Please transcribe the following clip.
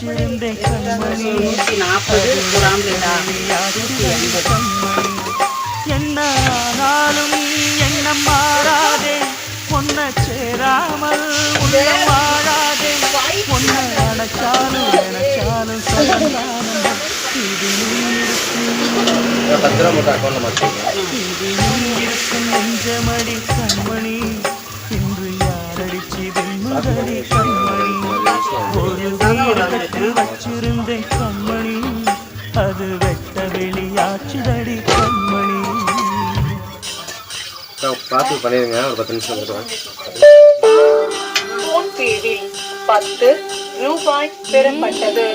வச்சிருந்தேன் கண்மணி 140 ஒரு ஆம்லேட்டா கண்மணி என்ன ஆனாலும் எண்ணம் மாறாதே பொன்ன சேராமல் உள்ளம் வாழாதே பொன்ன நினைச்சாலும் சமாதானம் இது இருக்கும் நெஞ்சமடி கண்மணி இன்று யாரடிச்சு வெண்முகடி கண்மணி ஒரு வீரகத்தில் வச்சிருந்தேன் கண்மணி அது வெட்ட வெளியாச்சுதடி கண்மணி பார்த்து பண்ணிடுங்க ஒரு 10 நிமிஷம் போன்பேவில் 10 ரூபாய் பெறப்பட்டது.